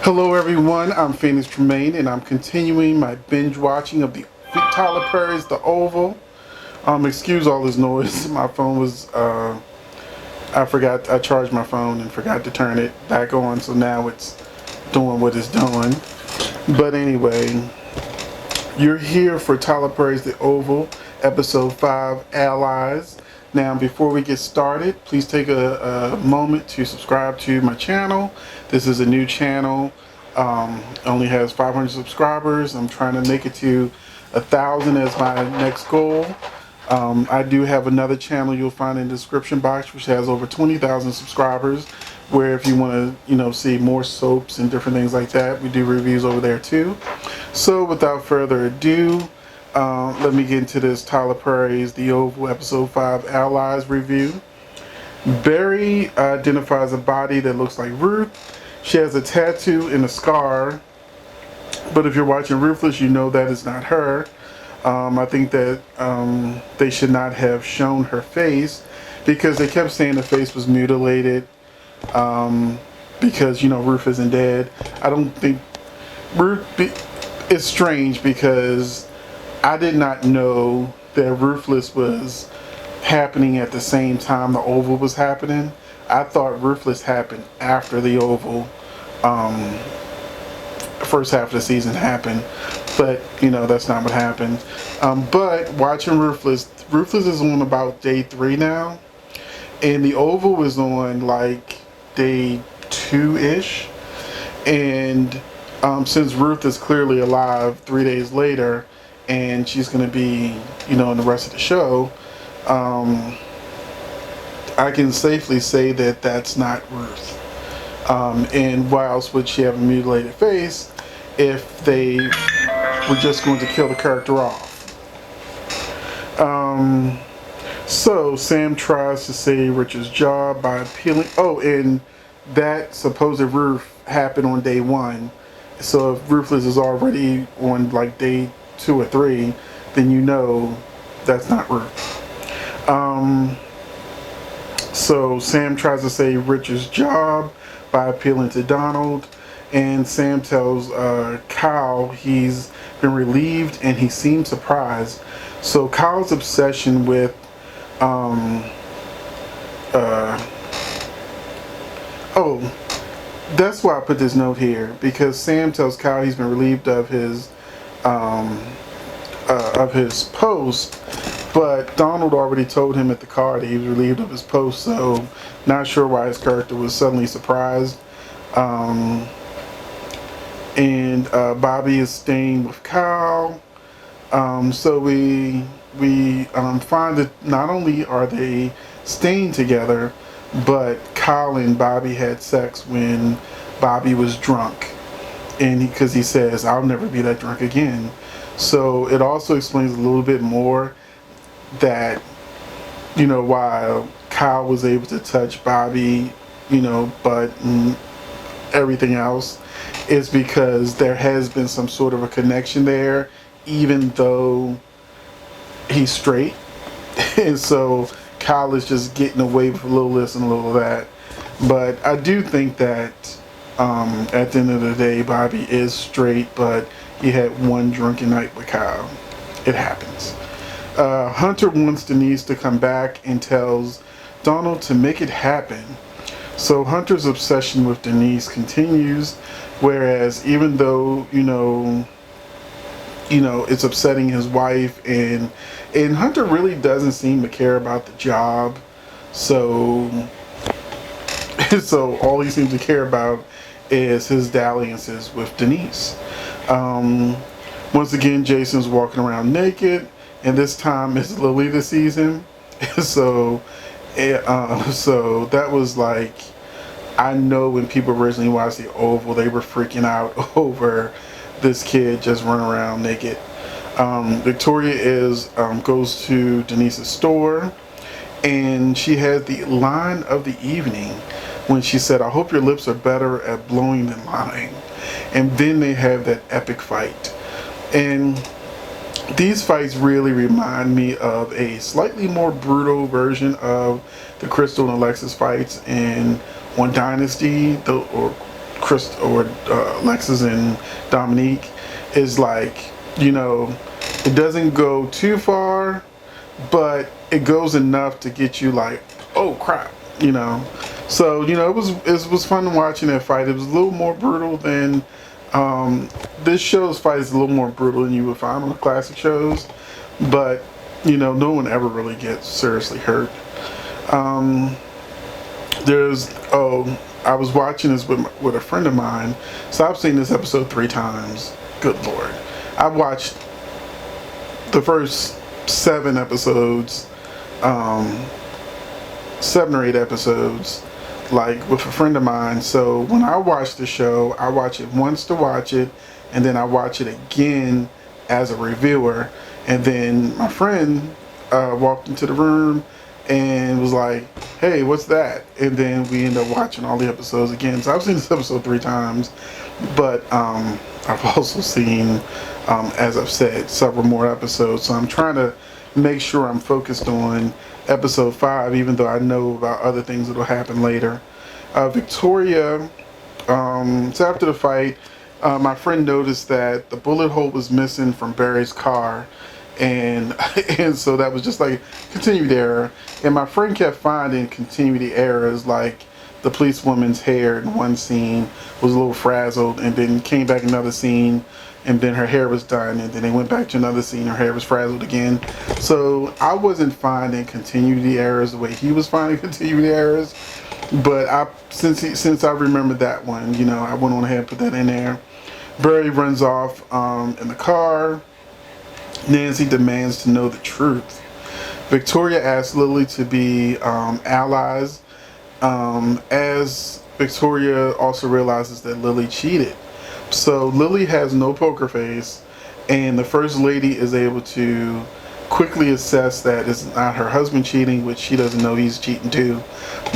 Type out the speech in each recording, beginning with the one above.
Hello, everyone. I'm Phoenix Tremaine, and I'm continuing my binge watching of the Tyler Perry's The Oval. Excuse all this noise. My phone was, I forgot, I charged my phone and forgot to turn it back on, so now it's doing what it's doing. But anyway, you're here for Tyler Perry's The Oval, Episode 5, Allies. Now, before we get started, please take a moment to subscribe to my channel. This is a new channel. Only has 500 subscribers. I'm trying to make it to 1,000 as my next goal. I do have another channel you'll find in the description box, which has over 20,000 subscribers, where if you want to, see more soaps and different things like that, we do reviews over there too. So without further ado, let me get into this Tyler Perry's The Oval Episode 5 Allies review. Barry identifies a body that looks like Ruth. She has a tattoo and a scar, but if you're watching Ruthless, you know that is not her. I think that they should not have shown her face because they kept saying the face was mutilated because, Ruth isn't dead. I don't think it's strange because I did not know that Ruthless was happening at the same time the Oval was happening. I thought Ruthless happened after the Oval first half of the season happened, but that's not what happened. But watching Ruthless is on about day 3 now, and the Oval is on like day 2-ish, and since Ruth is clearly alive 3 days later, and she's going to be, in the rest of the show, I can safely say that that's not Ruth. And why else would she have a mutilated face if they were just going to kill the character off? So Sam tries to save Richard's job by appealing. Oh, and that supposed Ruth happened on day 1. So if Ruthless is already on like day 2 or 3, then that's not Ruth. So Sam tries to save Richard's job by appealing to Donald, and Sam tells Kyle he's been relieved and he seems surprised. So Kyle's obsession with that's why I put this note here, because Sam tells Kyle he's been relieved of his post, but Donald already told him at the car that he was relieved of his post, so not sure why his character was suddenly surprised. And Bobby is staying with Kyle. So we find that not only are they staying together, but Kyle and Bobby had sex when Bobby was drunk, and because he says, "I'll never be that drunk again." So it also explains a little bit more that, why Kyle was able to touch Bobby, but everything else is because there has been some sort of a connection there, even though he's straight. And so Kyle is just getting away with a little this and a little that. But I do think that at the end of the day, Bobby is straight, but he had one drunken night with Kyle. It happens. Hunter wants Denise to come back and tells Donald to make it happen. So Hunter's obsession with Denise continues, whereas even though, it's upsetting his wife, and Hunter really doesn't seem to care about the job. So all he seems to care about is his dalliances with Denise. Once again, Jason's walking around naked, and this time it's Lolita season. So that was like, I know when people originally watched the Oval, they were freaking out over this kid just running around naked. Victoria goes to Denise's store, and she has the line of the evening when she said, "I hope your lips are better at blowing than lying." And then they have that epic fight. And these fights really remind me of a slightly more brutal version of the Crystal and Alexis fights in on Dynasty, or Chris or Alexis and Dominique is like, you know, it doesn't go too far, but it goes enough to get you like, oh crap, you know. So, you know, it was fun watching that fight. It was a little more brutal than this show's fight is a little more brutal than you would find on the classic shows, but you know, no one ever really gets seriously hurt. I was watching this with a friend of mine, so I've seen this episode 3 times. Good Lord. I've watched the first 7 episodes, 7 or 8 episodes, like with a friend of mine. So when I watch the show, I watch it once to watch it, and then I watch it again as a reviewer. And then my friend walked into the room and was like, hey, what's that? And then we end up watching all the episodes again. So I've seen this episode 3 times, but I've also seen, as I've said, several more episodes. So I'm trying to make sure I'm focused on episode 5, even though I know about other things that will happen later. Victoria, so after the fight, my friend noticed that the bullet hole was missing from Barry's car, and so that was just like continued error. And my friend kept finding continuity errors, like the policewoman's hair in one scene was a little frazzled, and then came back another scene, and then her hair was done, and then they went back to another scene, her hair was frazzled again. So I wasn't finding continuity errors the way he was finding continuity errors, but since I remembered that one, you know, I went on ahead and put that in there. Barry runs off in the car. Nancy demands to know the truth. Victoria asks Lily to be allies, as Victoria also realizes that Lily cheated. So Lily has no poker face, and the First Lady is able to quickly assess that it's not her husband cheating, which she doesn't know he's cheating too,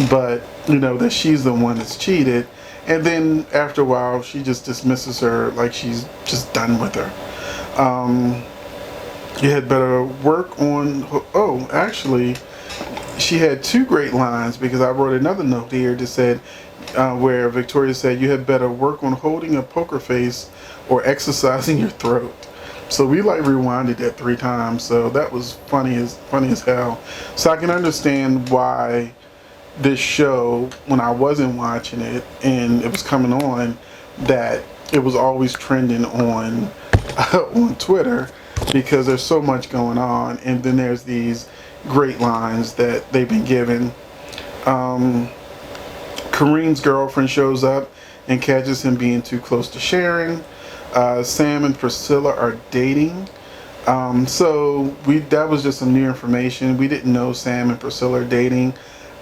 but you know that she's the one that's cheated. And then after a while, she just dismisses her like she's just done with her. You had better work on, oh, actually, she had 2 great lines, because I wrote another note here that said, where Victoria said, you had better work on holding a poker face or exercising your throat. So we like rewinded that 3 times, so that was funny as hell. So I can understand why this show, when I wasn't watching it and it was coming on, that it was always trending on on Twitter, because there's so much going on, and then there's these great lines that they've been given. Kareen's girlfriend shows up and catches him being too close to Sharon. Sam and Priscilla are dating. So that was just some new information. We didn't know Sam and Priscilla are dating.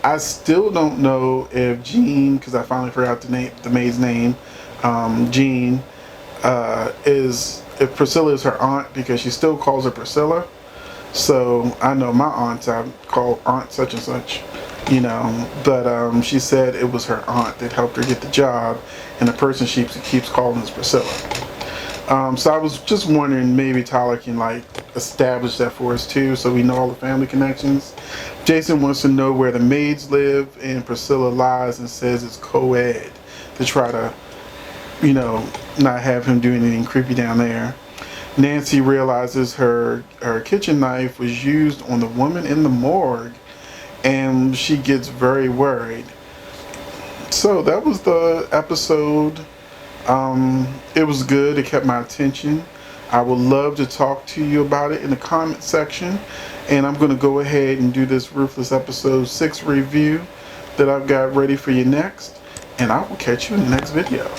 I still don't know if Jean, because I finally forgot the maid's name, Jean, if Priscilla is her aunt, because she still calls her Priscilla. So I know my aunts, I call Aunt such and such, you know, but she said it was her aunt that helped her get the job, and the person she keeps calling is Priscilla. So I was just wondering, maybe Tyler can like establish that for us too, so we know all the family connections. Jason wants to know where the maids live, and Priscilla lies and says it's co-ed to try to, you know, not have him do anything creepy down there. Nancy realizes her kitchen knife was used on the woman in the morgue, and she gets very worried. So that was the episode. It was good. It kept my attention. I would love to talk to you about it in the comment section, and I'm going to go ahead and do this Ruthless episode 6 review that I've got ready for you next, and I will catch you in the next video.